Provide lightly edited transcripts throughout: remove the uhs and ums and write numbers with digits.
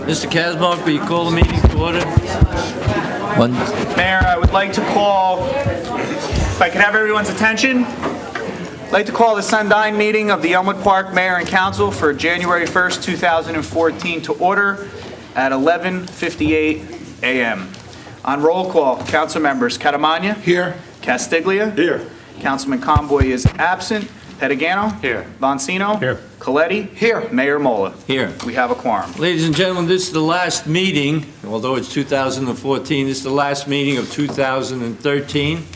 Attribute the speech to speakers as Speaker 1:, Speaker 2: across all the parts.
Speaker 1: Mr. Casmark, will you call the meeting to order? One.
Speaker 2: Mayor, I would like to call, if I could have everyone's attention, I'd like to call the Sundyne meeting of the Elmwood Park Mayor and Council for January 1st, 2014 to order at 11:58 a.m. On roll call, council members Catamagna.
Speaker 3: Here.
Speaker 2: Castiglia.
Speaker 3: Here.
Speaker 2: Councilman Conboy is absent. Pedigano.
Speaker 3: Here.
Speaker 2: Bonsino.
Speaker 3: Here.
Speaker 2: Coletti.
Speaker 3: Here.
Speaker 2: Mayor Mola.
Speaker 1: Here.
Speaker 2: We have a quorum.
Speaker 1: Ladies and gentlemen, this is the last meeting, although it's 2014, this is the last meeting of 2013,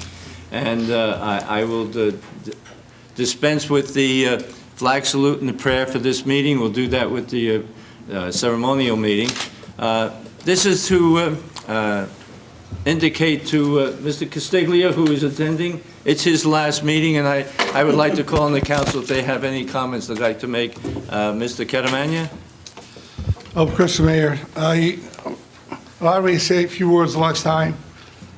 Speaker 1: and I will dispense with the flag salute and the prayer for this meeting. We'll do that with the ceremonial meeting. This is to indicate to Mr. Castiglia, who is attending, it's his last meeting, and I would like to call on the council if they have any comments they'd like to make. Mr. Catamagna?
Speaker 3: Of course, Mayor. I already said a few words last time,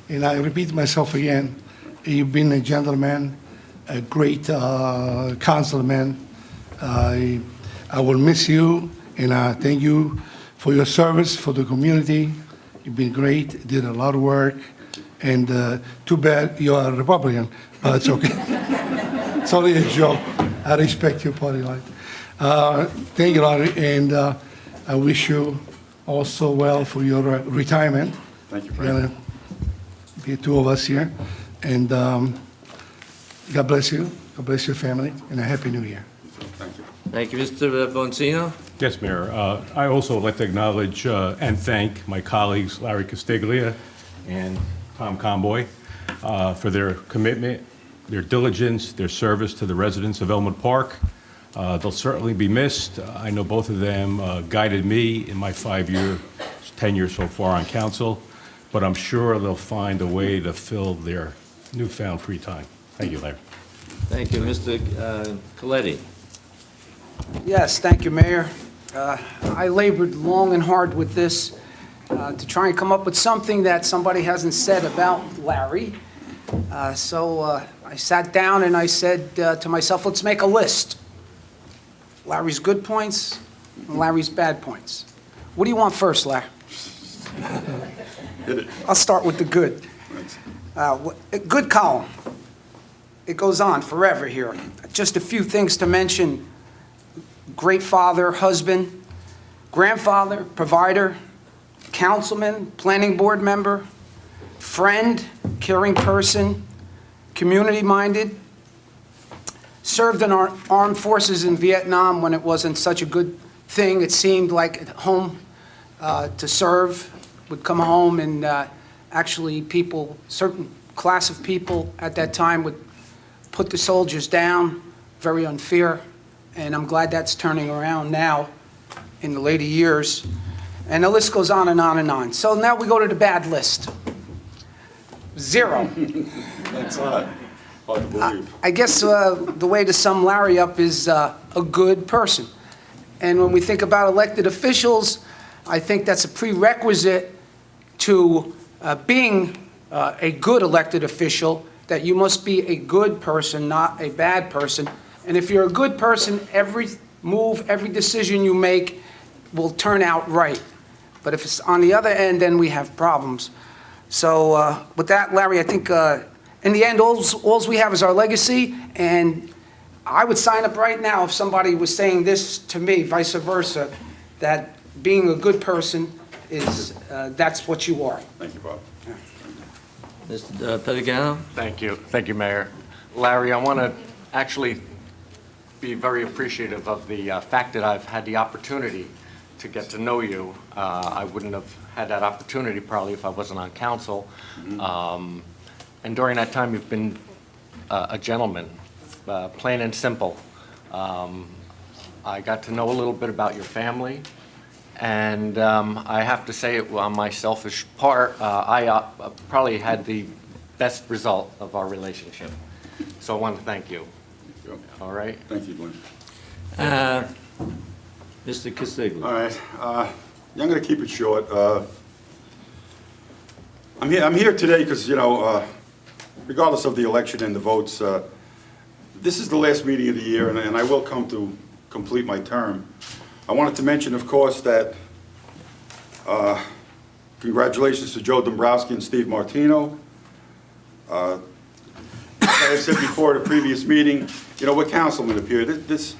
Speaker 3: and I repeat myself again. You've been a gentleman, a great councilman. I will miss you, and I thank you for your service for the community. You've been great, did a lot of work, and too bad you are a Republican, but it's okay. It's only a joke. I respect your party line. Thank you, Larry, and I wish you also well for your retirement.
Speaker 4: Thank you,
Speaker 3: We're
Speaker 4: Frank.
Speaker 3: gonna be two of us here, and God bless you, God bless your family, and a Happy New Year.
Speaker 4: Thank you.
Speaker 1: Thank you, Mr. Bonsino.
Speaker 5: Yes, Mayor. I also would like to acknowledge and thank my colleagues Larry Castiglia and Tom Conboy for their commitment, their diligence, their service to the residents of Elmwood Park. They'll certainly be missed. I know both of them guided me in my 5-year tenure so far on council, but I'm sure they'll find a way to fill their newfound free time. Thank you, Larry.
Speaker 1: Thank you, Mr. Coletti.
Speaker 6: Yes, thank you, Mayor. I labored long and hard with this to try and come up with something that somebody hasn't said about Larry. So I sat down and I said to myself, let's make a list. Larry's good points and Larry's bad points. What do you want first, Larry? I'll start with the good. Good column. It goes on forever here. Just a few things to mention. Great father, husband, grandfather, provider, councilman, planning board member, friend, caring person, community-minded, served in our armed forces in Vietnam when it wasn't such a good thing. It seemed like at home to serve, would come home and actually people, certain class of people at that time would put the soldiers down, very unfair. And I'm glad that's turning around now in the later years. And the list goes on and on and on. So now we go to the bad list. 0.
Speaker 4: That's hard to believe.
Speaker 6: I guess the way to sum Larry up is a good person. And when we think about elected officials, I think that's a prerequisite to being a good elected official, that you must be a good person, not a bad person. And if you're a good person, every move, every decision you make will turn out right. But if it's on the other end, then we have problems. So with that, Larry, I think in the end, all we have is our legacy. And I would sign up right now if somebody was saying this to me, vice versa, that being a good person is, that's what you are.
Speaker 4: Thank you, Bob.
Speaker 1: Mr. Pedigano?
Speaker 7: Thank you. Thank you, Mayor. Larry, I want to actually be very appreciative of the fact that I've had the opportunity to get to know you. I wouldn't have had that opportunity probably if I wasn't on council. And during that time, you've been a gentleman, plain and simple. I got to know a little bit about your family. And I have to say, on my selfish part, I probably had the best result of our relationship. So I want to thank you.
Speaker 4: Sure.
Speaker 7: All right?
Speaker 4: Thank you, Glenn.
Speaker 1: Mr. Castiglia.
Speaker 4: All right. I'm going to keep it short. I'm here today because, you know, regardless of the election and the votes, this is the last meeting of the year, and I will come to complete my term. I wanted to mention, of course, that Congratulations to Joe Dombrowski and Steve Martino. Like I said before at a previous meeting, you know, we're councilmen up here. This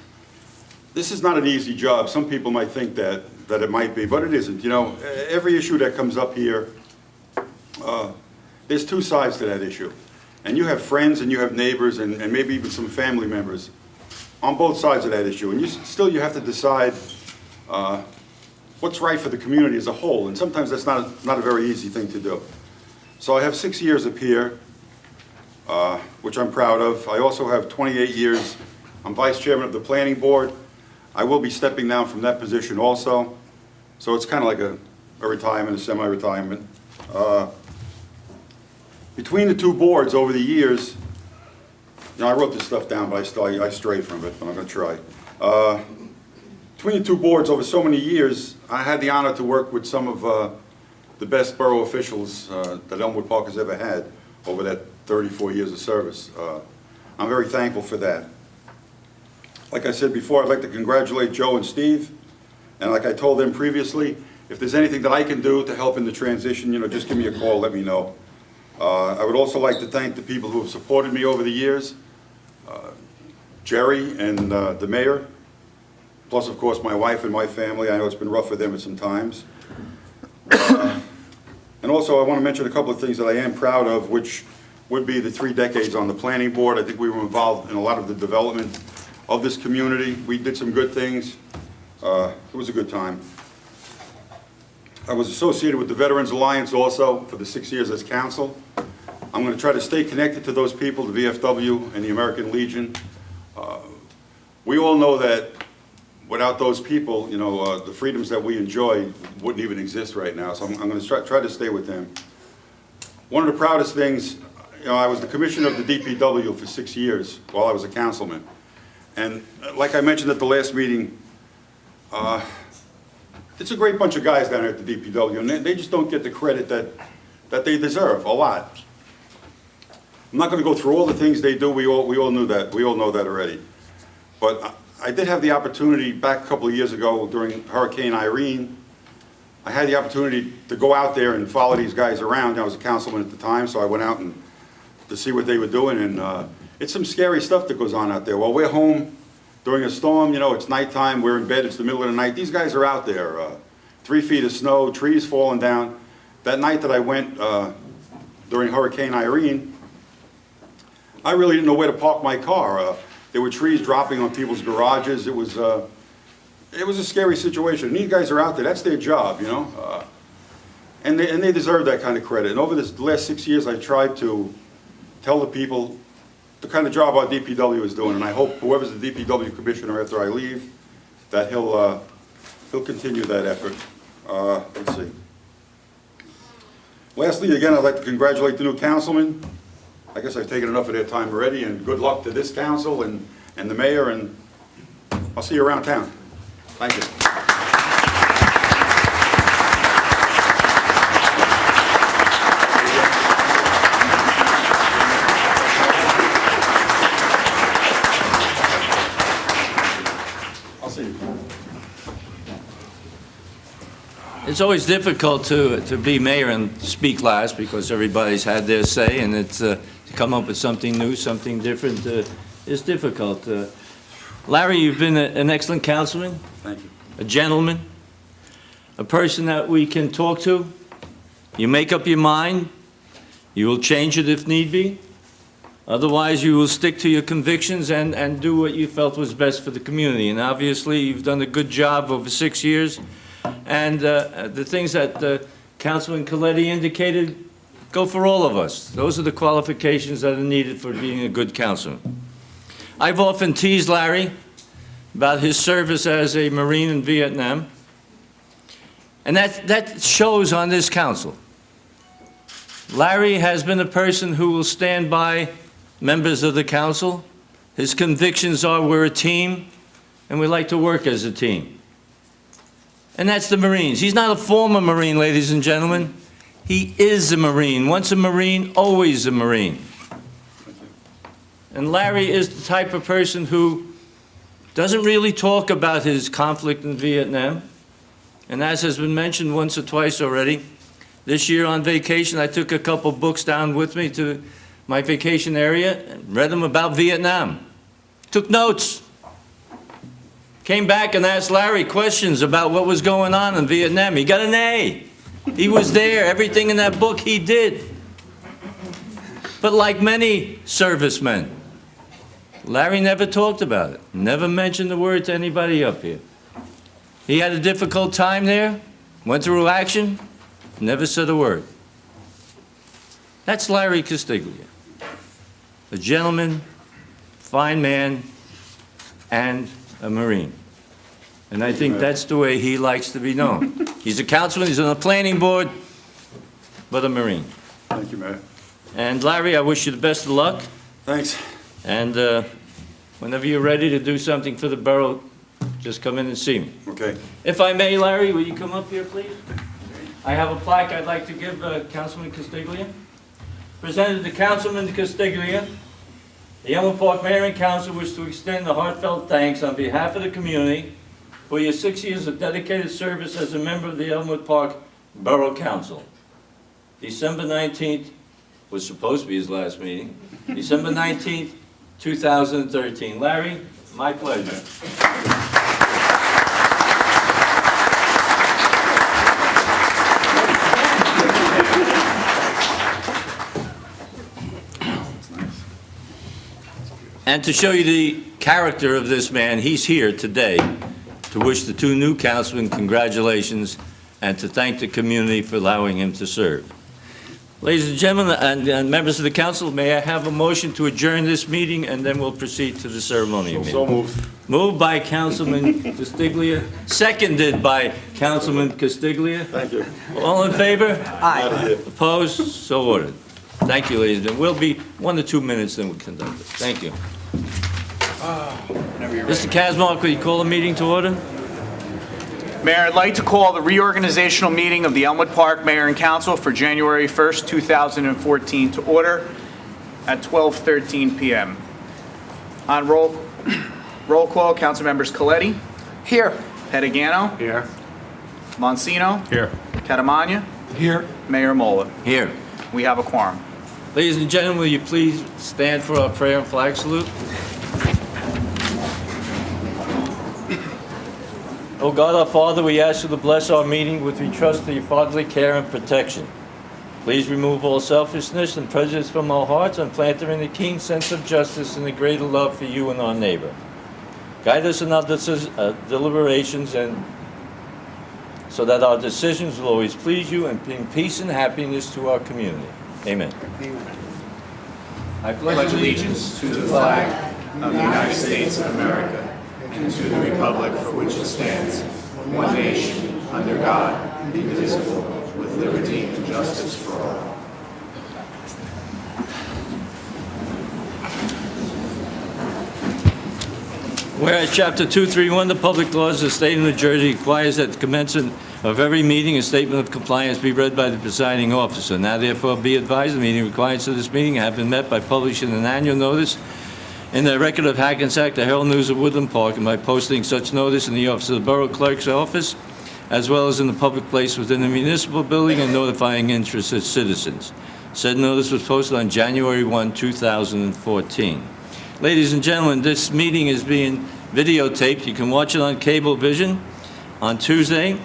Speaker 4: is not an easy job. Some people might think that it might be, but it isn't. You know, every issue that comes up here, there's two sides to that issue. And you have friends and you have neighbors and maybe even some family members on both sides of that issue. And you have to decide what's right for the community as a whole. And sometimes that's not a very easy thing to do. So I have 6 years up here, which I'm proud of. I also have 28 years. I'm vice chairman of the planning board. I will be stepping down from that position also. So it's kind of like a retirement, a semi-retirement. Between the two boards over the years, you know, I wrote this stuff down, but I strayed from it, but I'm going to try. Between the two boards over so many years, I had the honor to work with some of the best borough officials that Elmwood Park has ever had over that 34 years of service. I'm very thankful for that. Like I said before, I'd like to congratulate Joe and Steve, and like I told them previously, if there's anything that I can do to help in the transition, you know, just give me a call, let me know. I would also like to thank the people who have supported me over the years, Jerry and the mayor, plus of course my wife and my family. I know it's been rough for them at some times. And also I want to mention a couple of things that I am proud of, which would be the 3 decades on the planning board. I think we were involved in a lot of the development of this community. We did some good things. It was a good time. I was associated with the Veterans Alliance also for the 6 years as council. I'm going to try to stay connected to those people, the VFW and the American Legion. We all know that without those people, you know, the freedoms that we enjoy wouldn't even exist right now. So I'm going to try to stay with them. One of the proudest things, you know, I was the commissioner of the DPW for 6 years while I was a councilman. And like I mentioned at the last meeting, it's a great bunch of guys down here at the DPW, and they just don't get the credit that they deserve, a lot. I'm not going to go through all the things they do. We all knew that. We all know that already. But I did have the opportunity back a couple of years ago during Hurricane Irene. I had the opportunity to go out there and follow these guys around. I was a councilman at the time, so I went out and to see what they were doing. And it's some scary stuff that goes on out there. While we're home during a storm, you know, it's nighttime, we're in bed, it's the middle of the night. These guys are out there, 3 feet of snow, trees falling down. That night that I went during Hurricane Irene, I really didn't know where to park my car. There were trees dropping on people's garages. It was a scary situation. And these guys are out there, that's their job, you know. And they deserve that kind of credit. And over the last 6 years, I tried to tell the people the kind of job our DPW is doing, and I hope whoever's the DPW commissioner after I leave, that he'll continue that effort. Let's see. Lastly, again, I'd like to congratulate the new councilman. I guess I've taken enough of their time already, and good luck to this council and the mayor, and I'll see you around town. Thank you.
Speaker 1: It's always difficult to be mayor and speak last because everybody's had their say, and it's to come up with something new, something different is difficult. Larry, you've been an excellent councilman.
Speaker 4: Thank you.
Speaker 1: A gentleman, a person that we can talk to. You make up your mind, you will change it if need be. Otherwise, you will stick to your convictions and do what you felt was best for the community. And obviously, you've done a good job over 6 years. And the things that Councilman Coletti indicated go for all of us. Those are the qualifications that are needed for being a good councilman. I've often teased Larry about his service as a Marine in Vietnam. And that shows on this council. Larry has been a person who will stand by members of the council. His convictions are we're a team, and we like to work as a team. And that's the Marines. He's not a former Marine, ladies and gentlemen. He is a Marine. Once a Marine, always a Marine. And Larry is the type of person who doesn't really talk about his conflict in Vietnam. And as has been mentioned once or twice already, this year on vacation, I took a couple books down with me to my vacation area and read them about Vietnam. Took notes. Came back and asked Larry questions about what was going on in Vietnam. He got an A. He was there. Everything in that book he did. But like many servicemen, Larry never talked about it. Never mentioned the word to anybody up here. He had a difficult time there, went through action, never said a word. That's Larry Castiglia. A gentleman, fine man, and a Marine. And I think that's the way he likes to be known. He's a councilman, he's on the planning board, but a Marine.
Speaker 4: Thank you, Mayor.
Speaker 1: And Larry, I wish you the best of luck.
Speaker 4: Thanks.
Speaker 1: And whenever you're ready to do something for the borough, just come in and see me.
Speaker 4: Okay.
Speaker 1: If I may, Larry, will you come up here, please? I have a plaque I'd like to give Councilman Castiglia. Presented to Councilman Castiglia, the Elmwood Park Mayor and Council wish to extend the heartfelt thanks on behalf of the community for your 6 years of dedicated service as a member of the Elmwood Park Borough Council. December 19th was supposed to be his last meeting. December 19th, 2013. Larry, my pleasure. And to show you the character of this man, he's here today to wish the two new councilmen congratulations and to thank the community for allowing him to serve. Ladies and gentlemen, and members of the council, may I have a motion to adjourn this meeting, and then we'll proceed to the ceremonial meeting.
Speaker 4: So moved.
Speaker 1: Moved by Councilman Castiglia, seconded by Councilman Castiglia.
Speaker 4: Thank you.
Speaker 1: All in favor?
Speaker 6: Aye.
Speaker 4: Out of here.
Speaker 1: Opposed? So ordered. Thank you, ladies and gentlemen. We'll be 1 to 2 minutes, then we'll conduct it. Thank you. Mr. Kazmark, will you call the meeting to order?
Speaker 2: Mayor, I'd like to call the reorganizational meeting of the Elmwood Park Mayor and Council for January 1st, 2014 to order at 12:13 p.m. On roll call, council members Coletti,
Speaker 6: Here.
Speaker 2: Pedigano,
Speaker 7: Here.
Speaker 2: Monsino,
Speaker 5: Here.
Speaker 2: Catamagna,
Speaker 3: Here.
Speaker 2: Mayor Mola.
Speaker 1: Here.
Speaker 2: We have a quorum.
Speaker 1: Ladies and gentlemen, will you please stand for our prayer and flag salute? O God, our Father, we ask you to bless our meeting with we trust to your fatherly care and protection. Please remove all selfishness and prejudice from our hearts and plant therein a keen sense of justice and a greater love for you and our neighbor. Guide us in our deliberations and so that our decisions will always please you and bring peace and happiness to our community. Amen. I pledge allegiance
Speaker 8: to the flag of the United States of America and to the republic for which it stands, one nation, under God, indivisible, with liberty and justice for all.
Speaker 1: Whereas Chapter 231, the public laws of the state of New Jersey requires that at the commencement of every meeting, a statement of compliance be read by the presiding officer. Now therefore be advised, the meeting requirements of this meeting have been met by publishing an annual notice in the record of Hackensack, the Herald News of Woodland Park, and by posting such notice in the office of the Borough Clerk's office, as well as in the public place within the municipal building and notifying interested citizens. Said notice was posted on January 1, 2014. Ladies and gentlemen, this meeting is being videotaped. You can watch it on Cablevision on Tuesday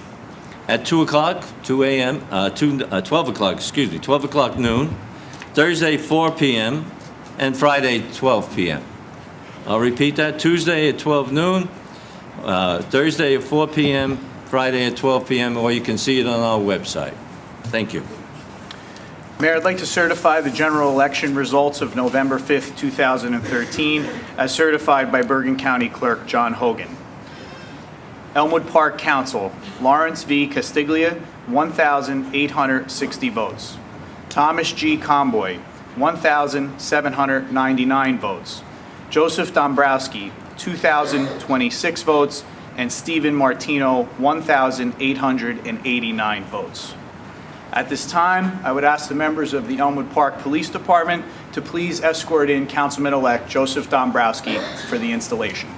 Speaker 1: at 2 o'clock, 2 a.m., 12 o'clock, excuse me, 12 o'clock noon, Thursday 4 p.m., and Friday 12 p.m. I'll repeat that, Tuesday at 12 noon, Thursday at 4 p.m., Friday at 12 p.m., or you can see it on our website. Thank you.
Speaker 2: Mayor, I'd like to certify the general election results of November 5th, 2013, as certified by Bergen County Clerk John Hogan. Elmwood Park Council, Lawrence V. Castiglia, 1,860 votes. Thomas G. Comboy, 1,799 votes. Joseph Dombrowski, 2,026 votes. And Stephen Martino, 1,889 votes. At this time, I would ask the members of the Elmwood Park Police Department to please escort in Councilman-elect Joseph Dombrowski for the installation.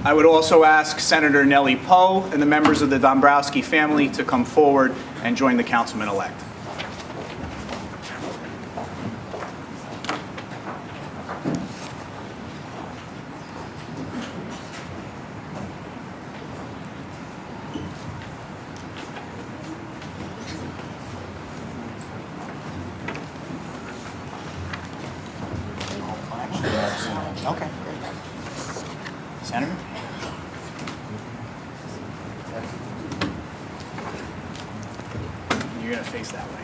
Speaker 2: I would also ask Senator Nellie Poe and the members of the Dombrowski family to come forward and join the councilman-elect. Okay, great. Senator? You're going to face that way.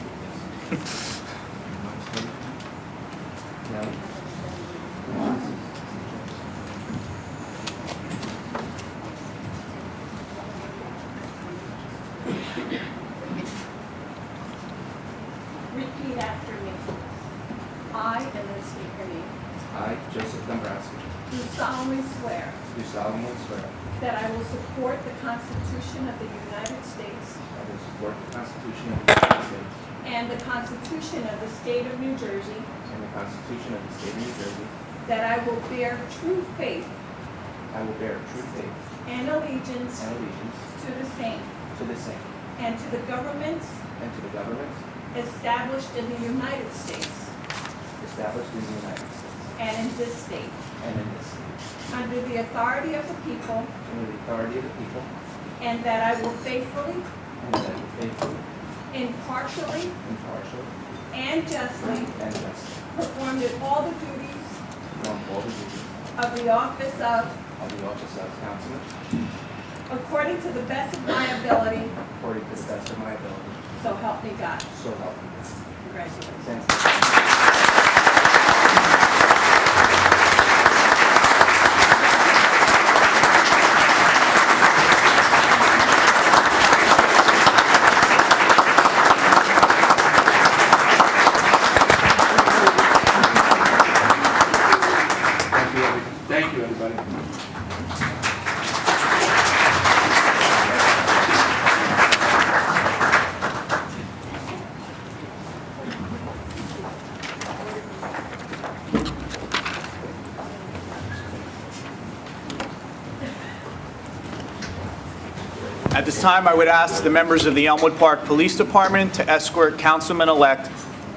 Speaker 9: Repeat after me. I, and then state your name,
Speaker 10: I, Joseph Dombrowski,
Speaker 9: do solemnly swear
Speaker 10: do solemnly swear
Speaker 9: that I will support the Constitution of the United States
Speaker 10: I will support the Constitution of the United States
Speaker 9: and the Constitution of the State of New Jersey,
Speaker 10: and the Constitution of the State of New Jersey.
Speaker 9: that I will bear true faith
Speaker 10: I will bear true faith
Speaker 9: and allegiance
Speaker 10: and allegiance
Speaker 9: to the same
Speaker 10: to the same
Speaker 9: and to the governments
Speaker 10: and to the governments
Speaker 9: established in the United States
Speaker 10: established in the United States
Speaker 9: and in this state,
Speaker 10: and in this state,
Speaker 9: under the authority of the people,
Speaker 10: under the authority of the people,
Speaker 9: and that I will faithfully,
Speaker 10: and that I will faithfully,
Speaker 9: impartially,
Speaker 10: impartially,
Speaker 9: and justly
Speaker 10: and justly
Speaker 9: perform all the duties
Speaker 10: perform all the duties
Speaker 9: of the office of,
Speaker 10: of the office of councilman
Speaker 9: according to the best of my ability,
Speaker 10: according to the best of my ability,
Speaker 9: so help me God.
Speaker 10: so help me God.
Speaker 9: Congratulations.
Speaker 10: Thank you. Thank you, everybody.
Speaker 2: At this time, I would ask the members of the Elmwood Park Police Department to escort Councilman-elect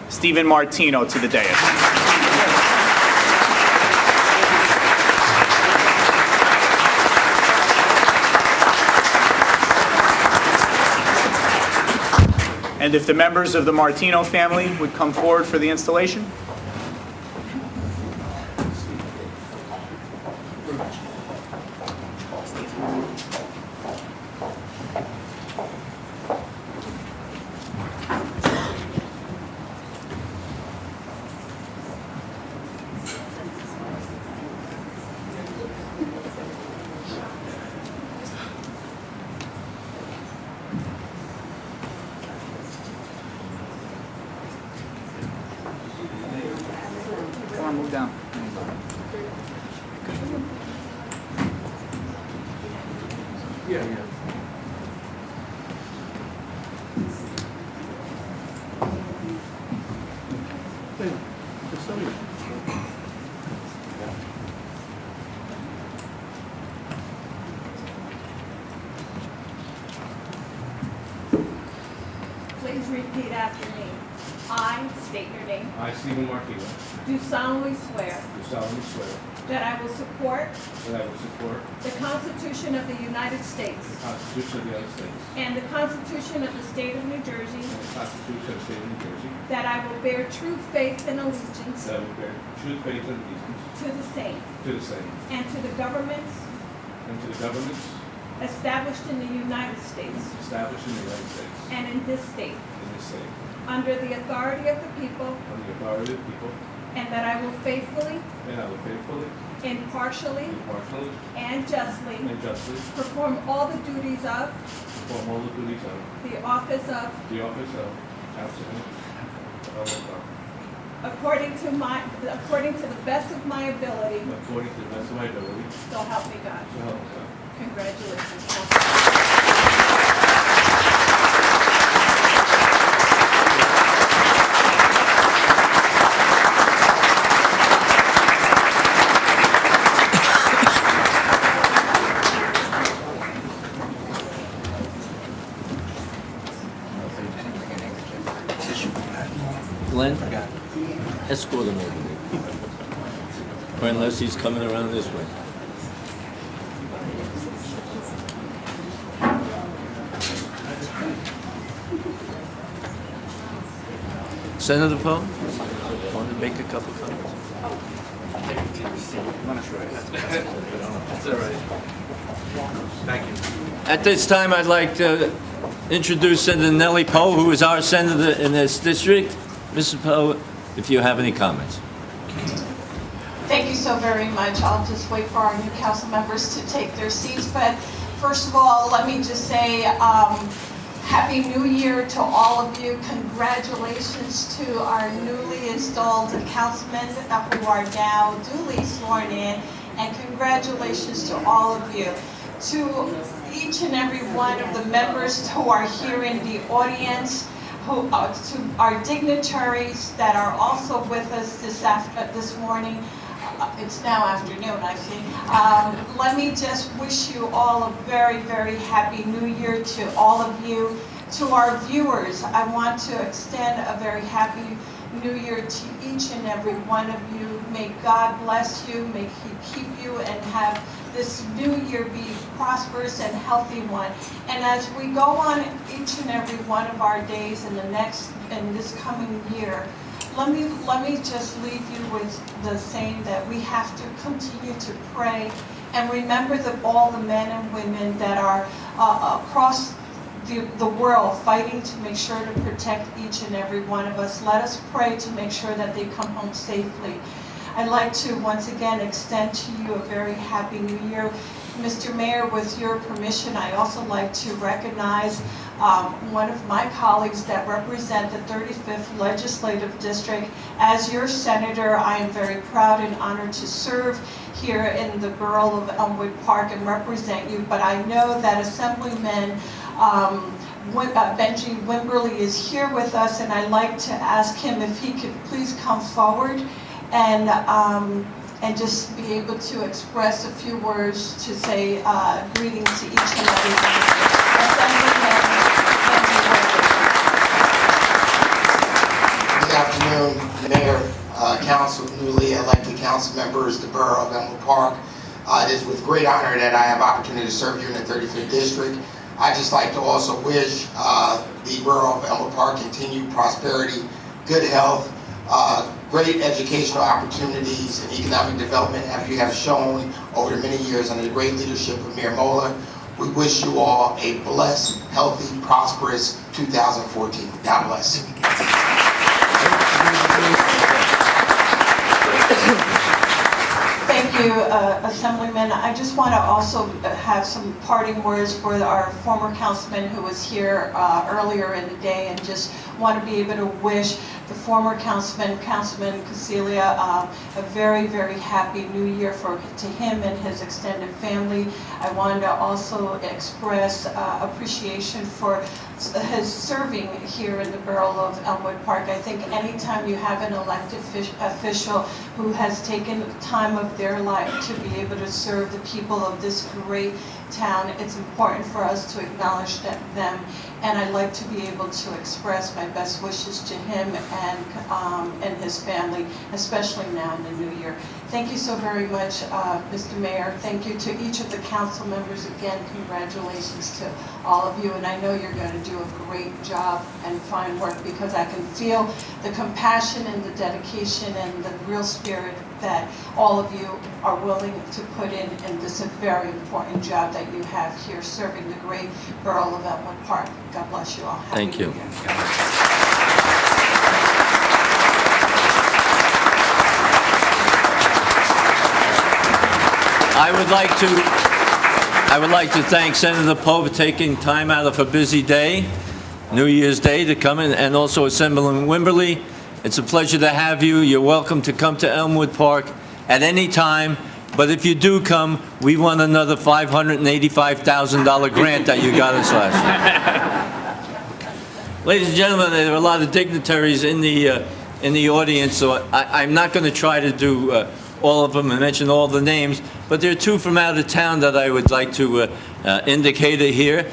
Speaker 2: Stephen Martino to the dais. And if the members of the Martino family would come forward for the installation? Come on, move down.
Speaker 9: Please repeat after me. I, state your name,
Speaker 10: I, Stephen Martino,
Speaker 9: do solemnly swear
Speaker 10: do solemnly swear
Speaker 9: that I will support
Speaker 10: that I will support
Speaker 9: the Constitution of the United States
Speaker 10: the Constitution of the United States
Speaker 9: and the Constitution of the State of New Jersey,
Speaker 10: and the Constitution of the State of New Jersey,
Speaker 9: that I will bear true faith and allegiance
Speaker 10: that I will bear true faith and allegiance
Speaker 9: to the same
Speaker 10: to the same
Speaker 9: and to the governments
Speaker 10: and to the governments
Speaker 9: established in the United States
Speaker 10: established in the United States
Speaker 9: and in this state,
Speaker 10: and this state,
Speaker 9: under the authority of the people,
Speaker 10: under the authority of the people,
Speaker 9: and that I will faithfully,
Speaker 10: and I will faithfully,
Speaker 9: impartially,
Speaker 10: impartially,
Speaker 9: and justly
Speaker 10: and justly
Speaker 9: perform all the duties of
Speaker 10: perform all the duties of
Speaker 9: the office of,
Speaker 10: the office of councilman of Elmwood Park,
Speaker 9: according to the best of my ability,
Speaker 10: according to the best of my ability,
Speaker 9: so help me God.
Speaker 10: so help me God.
Speaker 9: Congratulations.
Speaker 1: escort him over there. Or unless he's coming around this way. Senator Poe, want to make a couple comments?
Speaker 8: That's all right. Thank you.
Speaker 1: At this time, I'd like to introduce Senator Nellie Poe, who is our senator in this district. Mrs. Poe, if you have any comments.
Speaker 9: Thank you so very much. I'll just wait for our new council members to take their seats. But first of all, let me just say Happy New Year to all of you. Congratulations to our newly installed councilmen who are now duly sworn in. And congratulations to all of you. To each and every one of the members who are here in the audience, to our dignitaries that are also with us this morning. It's now afternoon, I see. Let me just wish you all a very, very happy New Year to all of you. To our viewers, I want to extend a very happy New Year to each and every one of you. May God bless you, may He keep you, and have this new year be prosperous and healthy one. And as we go on each and every one of our days in this coming year, let me just leave you with the saying that we have to continue to pray and remember that all the men and women that are across the world fighting to make sure to protect each and every one of us. Let us pray to make sure that they come home safely. I'd like to once again extend to you a very happy New Year. Mr. Mayor, with your permission, I also like to recognize one of my colleagues that represent the 35th Legislative District. As your senator, I am very proud and honored to serve here in the borough of Elmwood Park and represent you, but I know that Assemblyman Benji Wimberly is here with us, and I'd like to ask him if he could please come forward and just be able to express a few words to say greetings to each and every one of you. Assemblyman Benji Wimberly.
Speaker 11: Good afternoon, Mayor, Council, newly elected council members, the Borough of Elmwood Park. It is with great honor that I have opportunity to serve here in the 35th District. I'd just like to also wish the Borough of Elmwood Park continued prosperity, good health, great educational opportunities and economic development as you have shown over the many years under the great leadership of Mayor Moeller. We wish you all a blessed, healthy, prosperous 2014. God bless.
Speaker 9: Thank you, Assemblyman. I just want to also have some parting words for our former councilman who was here earlier in the day, and just want to be able to wish the former Councilman Casilia, a very, very happy New Year to him and his extended family. I wanted to also express appreciation for his serving here in the borough of Elmwood Park. I think anytime you have an elected official who has taken time of their life to be able to serve the people of this great town, it's important for us to acknowledge them, and I'd like to be able to express my best wishes to him and his family, especially now in the new year. Thank you so very much, Mr. Mayor. Thank you to each of the council members. Again, congratulations to all of you, and I know you're going to do a great job and fine work, because I can feel the compassion and the dedication and the real spirit that all of you are willing to put in this very important job that you have here serving the great borough of Elmwood Park. God bless you all. Happy
Speaker 1: Thank you.
Speaker 9: New Year.
Speaker 1: I would like to thank Senator Poe for taking time out of her busy day, New Year's Day, to come in, and also Assemblyman Wimberly. It's a pleasure to have you. You're welcome to come to Elmwood Park at any time, but if you do come, we want another $585,000 grant that you got us last year. Ladies and gentlemen, there are a lot of dignitaries in the audience, so I'm not going to try to do all of them and mention all the names, but there are two from out of town that I would like to indicate here.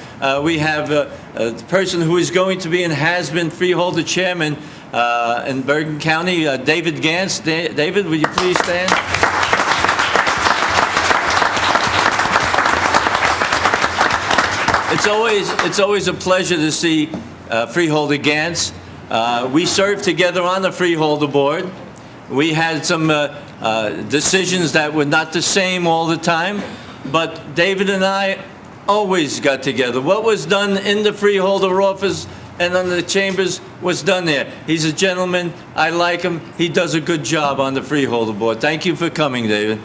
Speaker 1: We have the person who is going to be and has been freeholder chairman in Bergen County, David Gantz. David, would you please stand? It's always a pleasure to see Freeholder Gantz. We served together on the Freeholder Board. We had some decisions that were not the same all the time, but David and I always got together. What was done in the Freeholder office and on the chambers was done there. He's a gentleman. I like him. He does a good job on the Freeholder Board. Thank you for coming, David.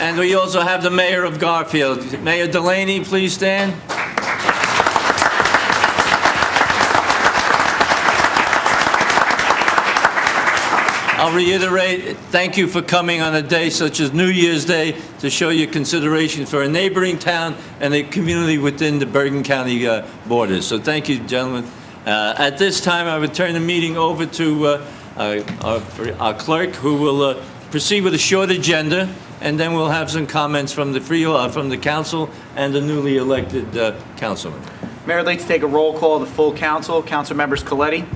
Speaker 1: And we also have the Mayor of Garfield. Mayor Delaney, please stand. I'll reiterate, thank you for coming on a day such as New Year's Day to show your consideration for a neighboring town and a community within the Bergen County borders. So thank you, gentlemen. At this time, I would turn the meeting over to our clerk, who will proceed with a short agenda, and then we'll have some comments from the council and the newly elected councilman.
Speaker 2: Mayor, I'd like to take a roll call of the full council. Council members Coletti,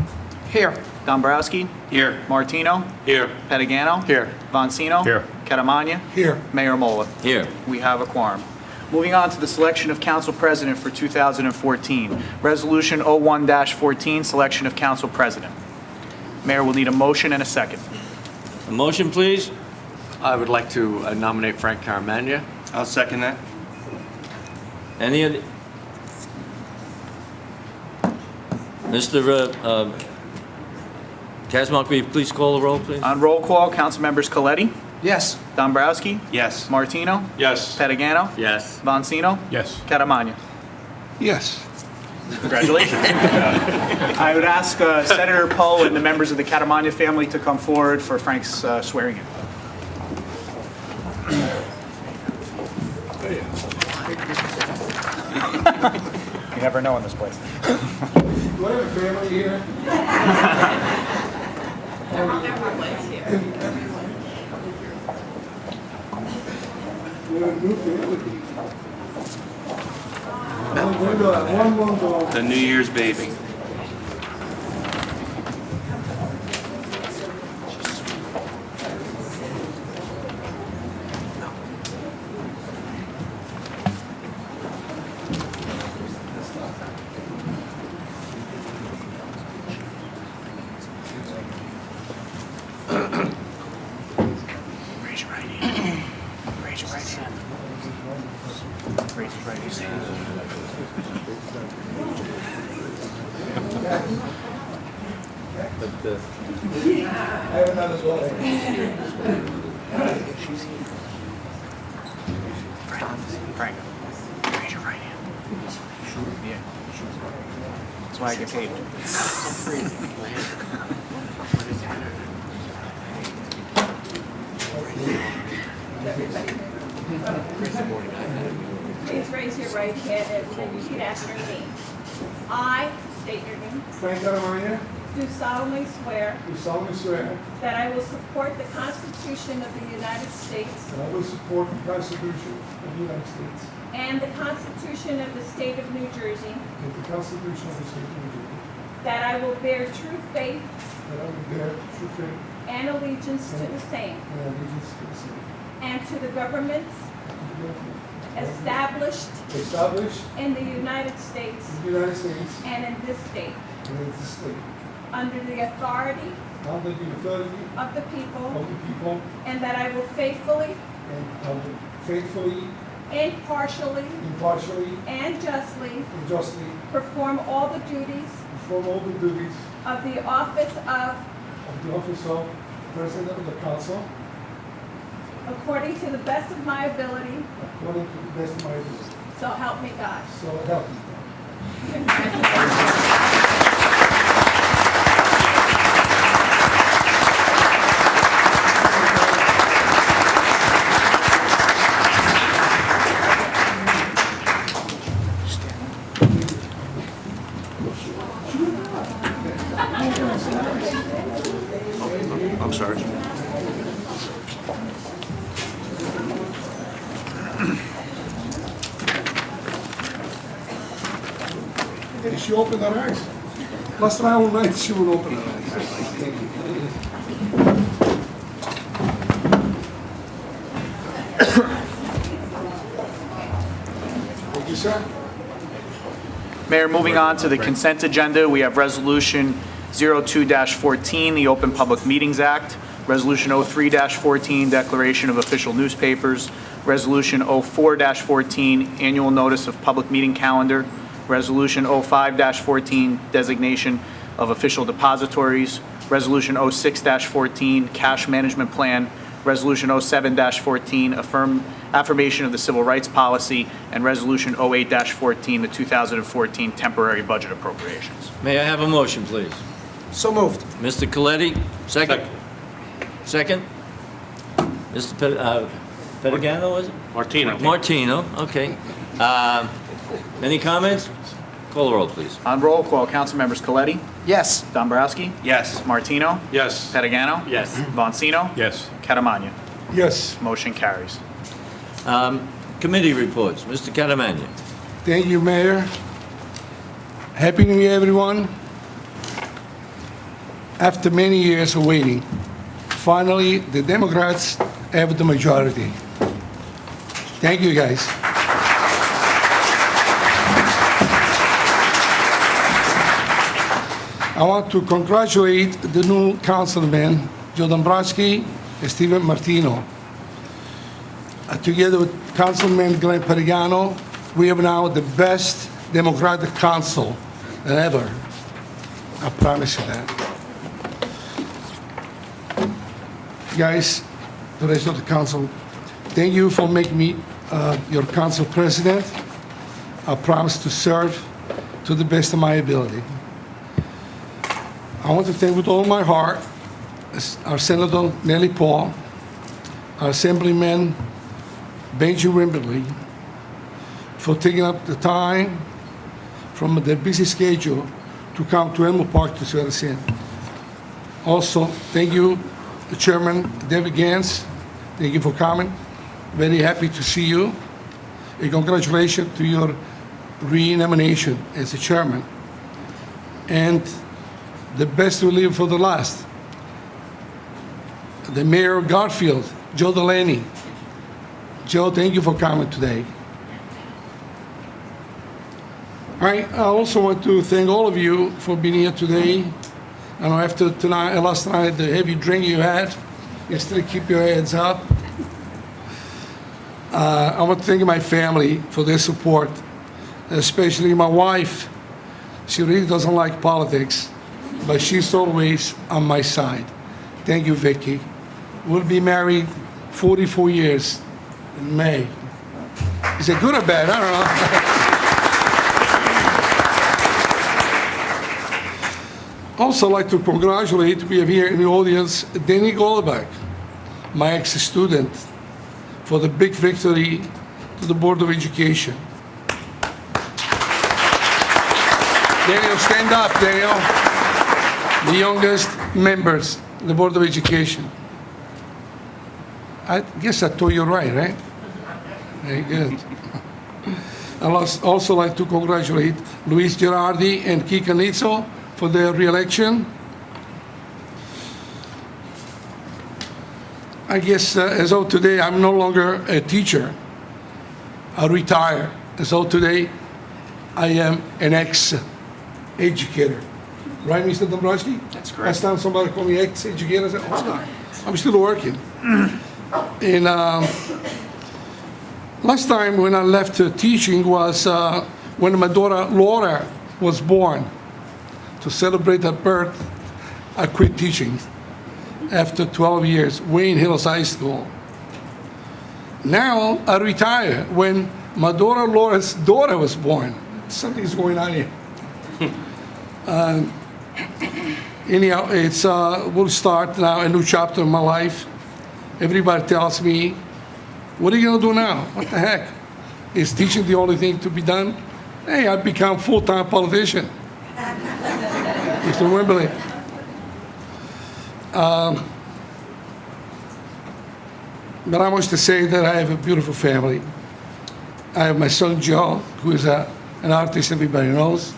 Speaker 6: Here.
Speaker 2: Dombrowski,
Speaker 8: Here.
Speaker 2: Martino,
Speaker 8: Here.
Speaker 2: Pettigano,
Speaker 7: Here.
Speaker 2: Vansino,
Speaker 5: Here.
Speaker 2: Catamagna,
Speaker 3: Here.
Speaker 2: Mayor Mola.
Speaker 1: Here.
Speaker 2: We have a quorum. Moving on to the selection of council president for 2014. Resolution 01-14, selection of council president. Mayor will need a motion and a second.
Speaker 1: A motion, please?
Speaker 7: I would like to nominate Frank Caramagna.
Speaker 8: I'll second that.
Speaker 1: Any of the... Mr. Kazmark, will you please call the roll, please?
Speaker 2: On roll call, council members Coletti,
Speaker 6: Yes.
Speaker 2: Dombrowski,
Speaker 8: Yes.
Speaker 2: Martino,
Speaker 8: Yes.
Speaker 2: Pettigano,
Speaker 7: Yes.
Speaker 2: Vansino,
Speaker 5: Yes.
Speaker 2: Catamagna.
Speaker 3: Yes.
Speaker 2: Congratulations. I would ask Senator Poe and the members of the Catamagna family to come forward for Frank's swearing in. You never know in this place.
Speaker 3: Do I have a family here?
Speaker 9: Everyone's here.
Speaker 3: We have a new family. One dog.
Speaker 8: The New Year's baby.
Speaker 2: Raise your right hand. Raise your right hand. Raise your right hand.
Speaker 3: I have another daughter.
Speaker 2: Frank, raise your right hand. Yeah. That's why I get paid.
Speaker 9: Please raise your right hand and repeat after me. I state your name.
Speaker 3: Frank Catamagna,
Speaker 9: Do solemnly swear
Speaker 3: do solemnly swear
Speaker 9: that I will support the Constitution of the United States
Speaker 3: that I will support the Constitution of the United States
Speaker 9: and the Constitution of the State of New Jersey,
Speaker 3: and the Constitution of the State of New Jersey,
Speaker 9: that I will bear true faith
Speaker 3: that I will bear true faith
Speaker 9: and allegiance to the same,
Speaker 3: and allegiance to the same,
Speaker 9: and to the governments established
Speaker 3: established
Speaker 9: in the United States
Speaker 3: in the United States
Speaker 9: and in this state,
Speaker 3: and in this state,
Speaker 9: under the authority
Speaker 3: under the authority
Speaker 9: of the people,
Speaker 3: of the people,
Speaker 9: and that I will faithfully,
Speaker 3: and I will faithfully,
Speaker 9: impartially,
Speaker 3: impartially,
Speaker 9: and justly
Speaker 3: and justly
Speaker 9: perform all the duties
Speaker 3: perform all the duties
Speaker 9: of the office of,
Speaker 3: of the office of President of the Council
Speaker 9: according to the best of my ability,
Speaker 3: according to the best of my ability.
Speaker 9: so help me God.
Speaker 3: So help me God.
Speaker 9: Congratulations.
Speaker 8: I'm sorry.
Speaker 3: She opened her eyes. Last night all night she would open her eyes. Thank you. Thank you, sir.
Speaker 2: Mayor, moving on to the consent agenda, we have Resolution 02-14, the Open Public Meetings Act, Resolution 03-14, Declaration of Official Newspapers, Resolution 04-14, Annual Notice of Public Meeting Calendar, Resolution 05-14, Designation of Official Depositories, Resolution 06-14, Cash Management Plan, Resolution 07-14, Affirmation of the Civil Rights Policy, and Resolution 08-14, the 2014 Temporary Budget Appropriations.
Speaker 1: May I have a motion, please?
Speaker 6: So moved.
Speaker 1: Mr. Coletti, second? Second? Mr. Pettigano, was it?
Speaker 7: Martino.
Speaker 1: Martino, okay. Any comments? Call the roll, please.
Speaker 2: On roll call, council members Coletti,
Speaker 6: Yes.
Speaker 2: Dombrowski,
Speaker 8: Yes.
Speaker 2: Martino,
Speaker 8: Yes.
Speaker 2: Pettigano,
Speaker 7: Yes.
Speaker 2: Bonsino,
Speaker 5: Yes.
Speaker 2: Catamagna.
Speaker 3: Yes,
Speaker 2: Motion carries.
Speaker 1: Committee reports, Mr. Catamagna.
Speaker 3: thank you, Mayor. Happy New Year, everyone. After many years of waiting, finally, the Democrats have the majority. Thank you, guys. I want to congratulate the new councilmen, Joe Dombrowski and Steven Martino. Together with Councilman Glenn Pettigano, we have now the best Democratic council than ever. I promise you that. Guys, the rest of the council, thank you for making me your council president. I promise to serve to the best of my ability. I want to thank with all my heart our Senator Nellie Paul, our Assemblyman Benji Wimberly, for taking up the time from their busy schedule to come to Elmwood Park to swear us in. Also, thank you, the Chairman David Gantz. Thank you for coming. Very happy to see you. And congratulations to your re-nomination as the chairman. And the best will leave for the last. The Mayor of Garfield, Joe Delaney. Joe, thank you for coming today. All right, I also want to thank all of you for being here today. I know after tonight, last night, the heavy drink you had, you still keep your heads up. I want to thank my family for their support, especially my wife. She really doesn't like politics, but she's always on my side. Thank you, Vicky. We'll be married 44 years in May. Is it good or bad? I don't know. Also like to congratulate, we have here in the audience, Danny Goldberg, my ex-student, for the big victory to the Board of Education. Daniel, stand up, Daniel. The youngest members of the Board of Education. I guess I told you right? Very good. I'd also like to congratulate Luis Gerardi and Kika Nitzo for their re-election. I guess as of today, I'm no longer a teacher. I retire. As of today, I am an ex-educator. Right, Mr. Dombrowski?
Speaker 2: That's correct.
Speaker 3: Last time somebody called me ex-educator, I said, hold on, I'm still working. And last time when I left teaching was when my daughter Laura was born. To celebrate her birth, I quit teaching after 12 years, Wayne Hills High School. Now I retire when my daughter Laura's daughter was born. Something's going on here. Anyhow, it's we'll start now a new chapter in my life. Everybody tells me, what are you gonna do now? What the heck? Is teaching the only thing to be done? Hey, I've become full-time politician. Mr. Wimberly. But I must say that I have a beautiful family. I have my son Joe, who is an artist everybody knows.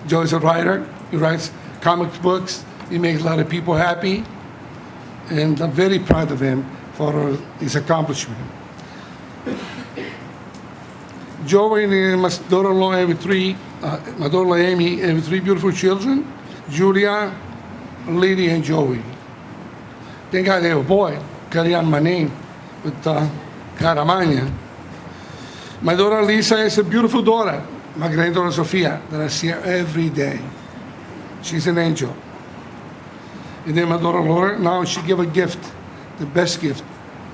Speaker 3: Joe is a writer. He writes comic books. He makes a lot of people happy. And I'm very proud of him for his accomplishment. Joey and my daughter-in-law my daughter-in-law Amy have 3 beautiful children, Julia, Lily, and Joey. Thank God they have a boy, carry on my name with Caramagna. My daughter Lisa is a beautiful daughter, my granddaughter Sofia, that I see her every day. She's an angel. And then my daughter Laura, now she gave a gift, the best gift,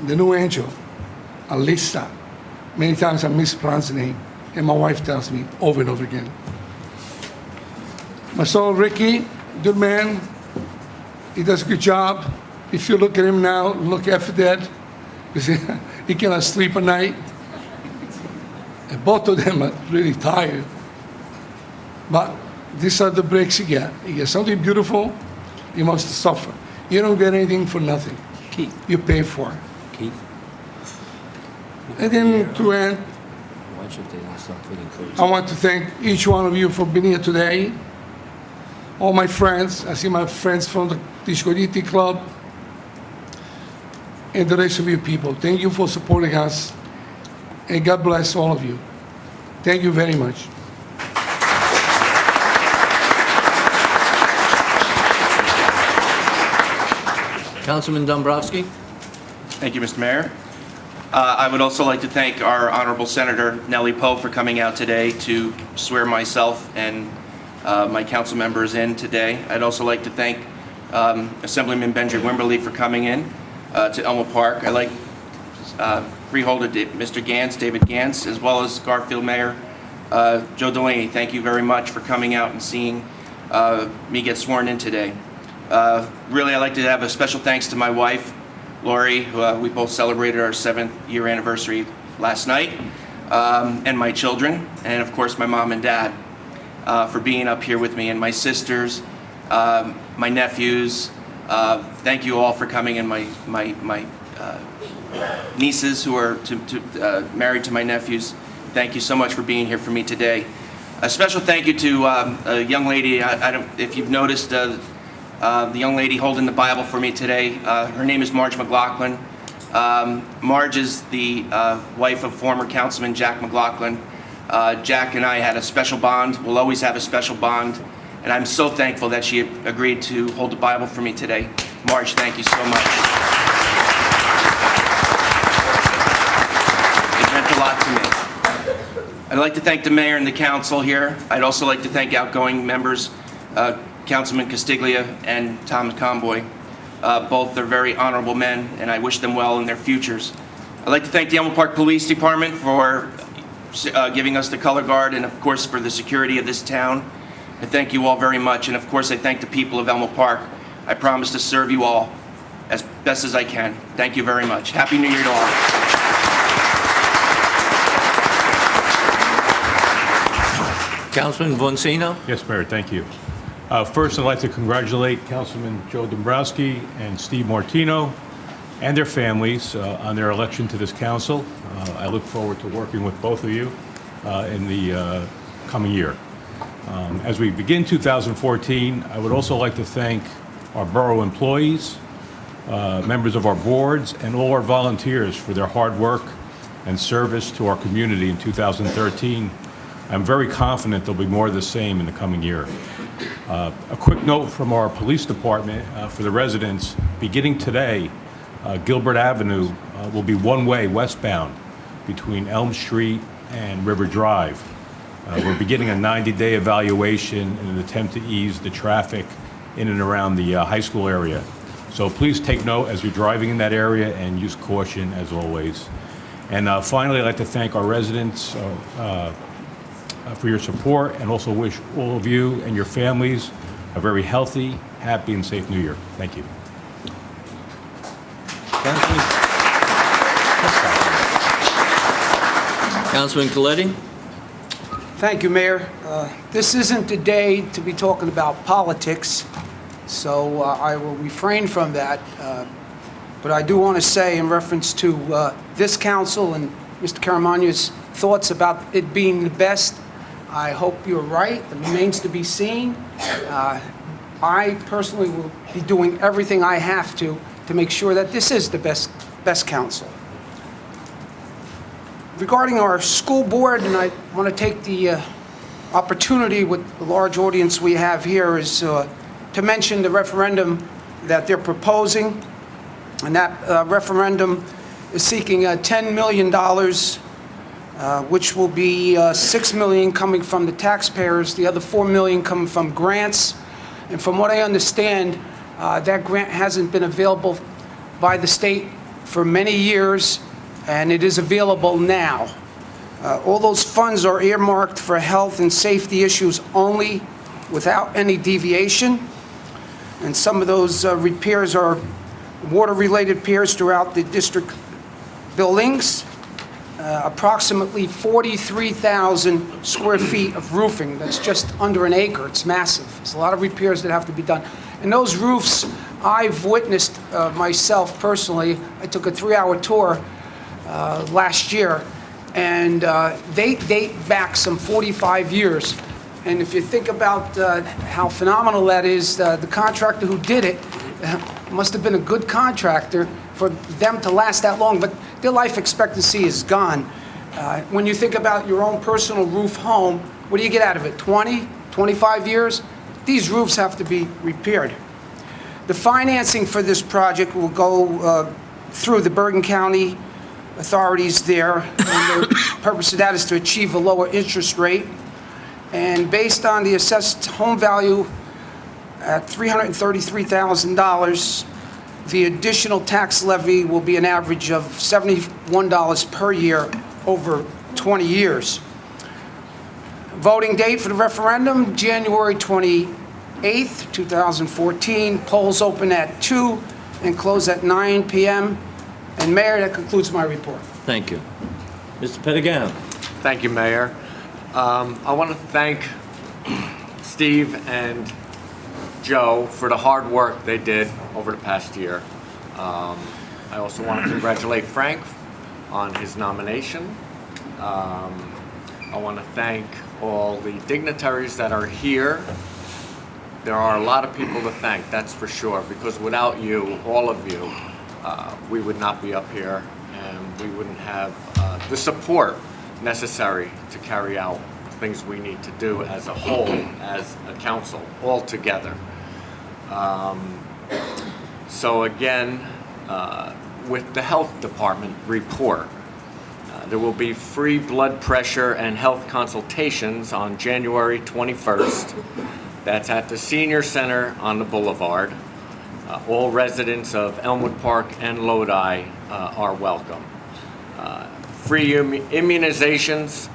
Speaker 3: the new angel, Alisa. Many times I mispronounce the name, and my wife tells me over and over again. My son Ricky, good man. He does a good job. If you look at him now, look after that, because he cannot sleep at night. And both of them are really tired. But these are the breaks you get. You get something beautiful, you must suffer. You don't get anything for nothing.
Speaker 1: Keith.
Speaker 3: You pay for it.
Speaker 1: Keith,
Speaker 3: And then to end,
Speaker 1: why should they not start putting codes?
Speaker 3: I want to thank each one of you for being here today. All my friends, I see my friends from the Discoriti Club, and the rest of you people. Thank you for supporting us, and God bless all of you. Thank you very much.
Speaker 1: Councilman Dombrowski?
Speaker 12: Thank you, Mr. Mayor. I would also like to thank our Honorable Senator Nellie Pope for coming out today to swear myself and my council members in today. I'd also like to thank Assemblyman Benjamin Wimberly for coming in to Elmwood Park. I'd like Freeholder Mr. Gantz, David Gantz, as well as Garfield Mayor Joe Delaney. Thank you very much for coming out and seeing me get sworn in today. Really, I'd like to have a special thanks to my wife, Lori, who we both celebrated our 7th year anniversary last night, and my children, and of course my mom and dad, for being up here with me, and my sisters, my nephews. Thank you all for coming, and my nieces who are married to my nephews. Thank you so much for being here for me today. A special thank you to a young lady. I don't, if you've noticed, the young lady holding the Bible for me today. Her name is Marge McLaughlin. Marge is the wife of former Councilman Jack McLaughlin. Jack and I had a special bond. We'll always have a special bond. And I'm so thankful that she agreed to hold the Bible for me today. Marge, thank you so much. It meant a lot to me. I'd like to thank the mayor and the council here. I'd also like to thank outgoing members, Councilman Castiglia and Tom Comboy. Both are very honorable men, and I wish them well in their futures. I'd like to thank the Elmwood Park Police Department for giving us the color guard, and of course for the security of this town. I thank you all very much, and of course I thank the people of Elmwood Park. I promise to serve you all as best as I can. Thank you very much. Happy New Year to all.
Speaker 1: Councilman Boncino?
Speaker 5: Yes, Mayor, thank you. First, I'd like to congratulate Councilman Joe Dombrowski and Steve Martino and their families on their election to this council. I look forward to working with both of you in the coming year. As we begin 2014, I would also like to thank our borough employees, members of our boards, and all our volunteers for their hard work and service to our community in 2013. I'm very confident there'll be more of the same in the coming year. A quick note from our police department for the residents. Beginning today, Gilbert Avenue will be one-way westbound between Elm Street and River Drive. We're beginning a 90-day evaluation in an attempt to ease the traffic in and around the high school area. So please take note as you're driving in that area and use caution as always. And finally, I'd like to thank our residents for your support, and also wish all of you and your families a very healthy, happy, and safe New Year. Thank you.
Speaker 1: Councilman Coletti?
Speaker 6: Thank you, Mayor. This isn't the day to be talking about politics, so I will refrain from that. But I do want to say, in reference to this council and Mr. Caramagna's thoughts about it being the best, I hope you're right. It remains to be seen. I personally will be doing everything I have to make sure that this is the best council. Regarding our school board, and I want to take the opportunity with the large audience we have here is to mention the referendum that they're proposing. And that referendum is seeking $10 million, which will be $6 million coming from the taxpayers, the other $4 million coming from grants. And from what I understand, that grant hasn't been available by the state for many years, and it is available now. All those funds are earmarked for health and safety issues only, without any deviation. And some of those repairs are water-related repairs throughout the district buildings. Approximately 43,000 square feet of roofing. That's just under an acre. It's massive. There's a lot of repairs that have to be done. And those roofs, I've witnessed myself personally. I took a 3-hour tour last year, and they date back some 45 years. And if you think about how phenomenal that is, the contractor who did it must have been a good contractor for them to last that long, but their life expectancy is gone. When you think about your own personal roof home, what do you get out of it, 20, 25 years? These roofs have to be repaired. The financing for this project will go through the Bergen County authorities there, and the purpose of that is to achieve a lower interest rate. And based on the assessed home value at $333,000, the additional tax levy will be an average of $71 per year over 20 years. Voting date for the referendum, January 28th, 2014. Polls open at 2 and close at 9 p.m. And Mayor, that concludes my report.
Speaker 1: Thank you. Mr. Pettigano.
Speaker 7: Thank you, Mayor. I want to thank Steve and Joe for the hard work they did over the past year. I also want to congratulate Frank on his nomination. I want to thank all the dignitaries that are here. There are a lot of people to thank, that's for sure, because without you, all of you, we would not be up here, and we wouldn't have the support necessary to carry out things we need to do as a whole, as a council, all together. So again, with the health department report, there will be free blood pressure and health consultations on January 21st. That's at the Senior Center on the Boulevard. All residents of Elmwood Park and Lodi are welcome. Free immunizations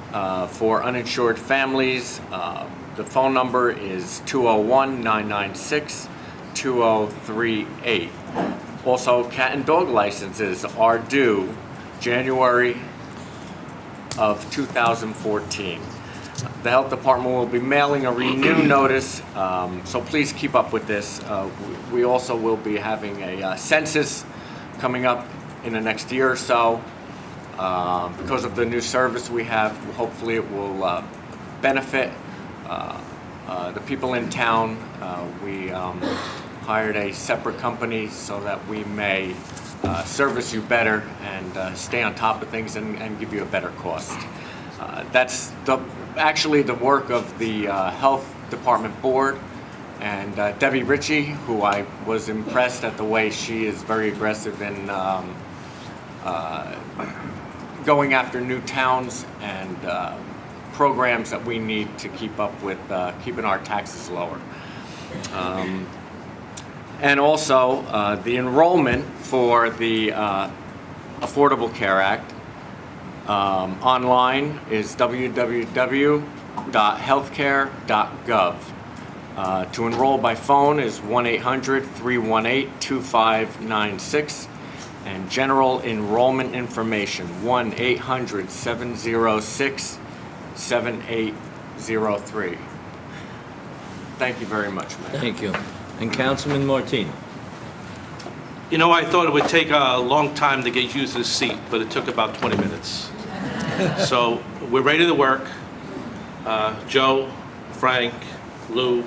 Speaker 7: for uninsured families. The phone number is 201-996-2038. Also, cat and dog licenses are due January of 2014. The health department will be mailing a renew notice, so please keep up with this. We also will be having a census coming up in the next year or so. Because of the new service we have, hopefully it will benefit the people in town. We hired a separate company so that we may service you better and stay on top of things and give you a better cost. That's actually the work of the Health Department Board, and Debbie Ritchie, who I was impressed at the way she is very aggressive in going after new towns and programs that we need to keep up with keeping our taxes lower. And also the enrollment for the Affordable Care Act online is www.healthcare.gov. To enroll by phone is 1-800-318-2596. And general enrollment information, 1-800-706-7803. Thank you very much, Mayor.
Speaker 1: Thank you. And Councilman Martino.
Speaker 13: You know, I thought it would take a long time to get used to this seat, but it took about 20 minutes. So we're ready to work. Joe, Frank, Lou,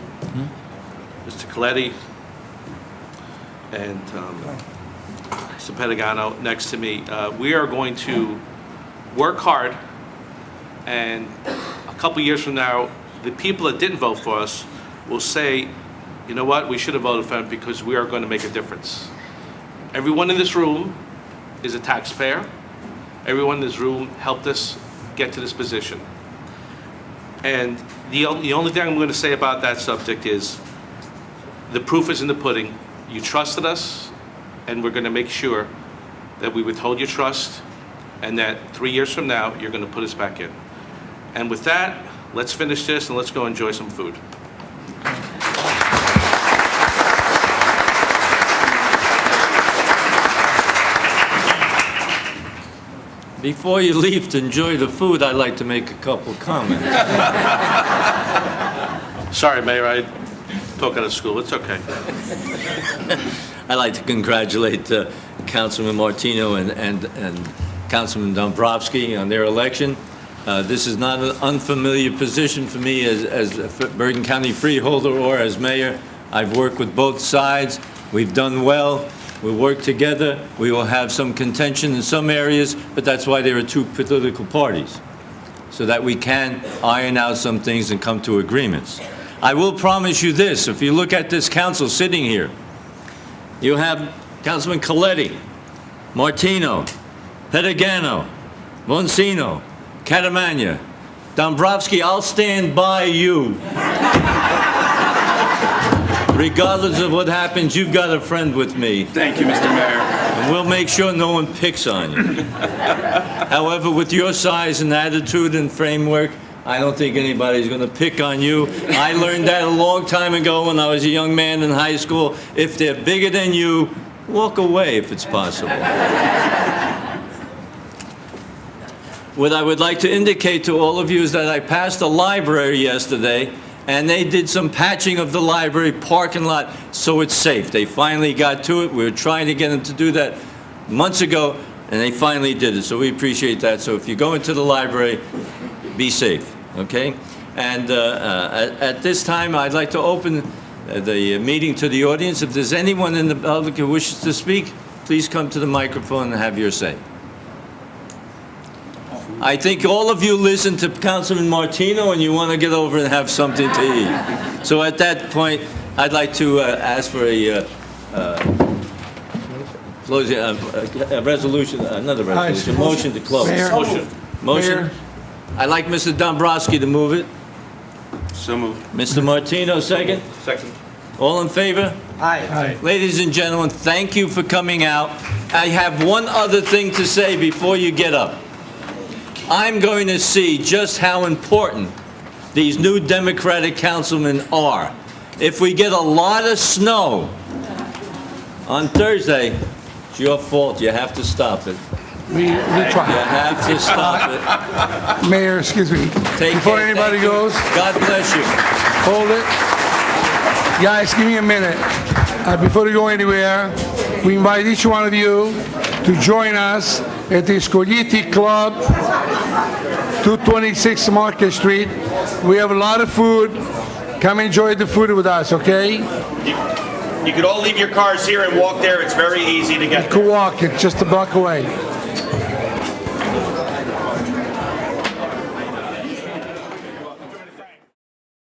Speaker 13: Mr. Coletti, and Mr. Pedagano next to me. We are going to work hard, and a couple years from now, the people that didn't vote for us will say, you know what, we should have voted for him because we are going to make a difference. Everyone in this room is a taxpayer. Everyone in this room helped us get to this position. And the only thing I'm going to say about that subject is the proof is in the pudding. You trusted us, and we're going to make sure that we withhold your trust and that 3 years from now, you're going to put us back in. And with that, let's finish this and let's go enjoy some food.
Speaker 1: Before you leave to enjoy the food, I'd like to make a couple comments.
Speaker 13: Sorry, Mayor, I talk out of school. It's okay.
Speaker 1: I'd like to congratulate Councilman Martino and Councilman Dombrowski on their election. This is not an unfamiliar position for me as a Bergen County freeholder or as mayor. I've worked with both sides. We've done well. We'll work together. We will have some contention in some areas, but that's why there are two political parties, so that we can iron out some things and come to agreements. I will promise you this, if you look at this council sitting here, you have Councilman Coletti, Martino, Pedagano, Monsino, Catamagna, Dombrowski. I'll stand by you. Regardless of what happens, you've got a friend with me.
Speaker 12: Thank you, Mr. Mayor.
Speaker 1: And we'll make sure no one picks on you. However, with your size and attitude and framework, I don't think anybody's going to pick on you. I learned that a long time ago when I was a young man in high school. If they're bigger than you, walk away if it's possible. What I would like to indicate to all of you is that I passed a library yesterday, and they did some patching of the library parking lot so it's safe. They finally got to it. We were trying to get them to do that months ago, and they finally did it. So we appreciate that. So if you go into the library, be safe, okay? And at this time, I'd like to open the meeting to the audience. If there's anyone in the public who wishes to speak, please come to the microphone and have your say. I think all of you listen to Councilman Martino and you want to get over and have something to eat. So at that point, I'd like to ask for a closing, a resolution, another resolution, motion to close.
Speaker 3: Mayor.
Speaker 1: Motion.
Speaker 3: Mayor.
Speaker 1: I'd like Mr. Dombrowski to move it.
Speaker 12: So moved.
Speaker 1: Mr. Martino, second.
Speaker 13: Second.
Speaker 1: All in favor?
Speaker 6: Aye.
Speaker 1: Ladies and gentlemen, thank you for coming out. I have one other thing to say before you get up. I'm going to see just how important these new Democratic councilmen are. If we get a lot of snow on Thursday, it's your fault. You have to stop it.
Speaker 3: We
Speaker 1: You
Speaker 3: try.
Speaker 1: have to stop it.
Speaker 3: Mayor, excuse me.
Speaker 1: Take
Speaker 3: Before
Speaker 1: care.
Speaker 3: anybody
Speaker 1: Thank you.
Speaker 3: goes,
Speaker 1: God bless you.
Speaker 3: hold it. Guys, give me a minute. Before you go anywhere, we invite each one of you to join us at the Scoglietti Club, 226 Market Street. We have a lot of food. Come enjoy the food with us, okay?
Speaker 12: You could all leave your cars here and walk there. It's very easy to get
Speaker 3: You can walk it just a block away.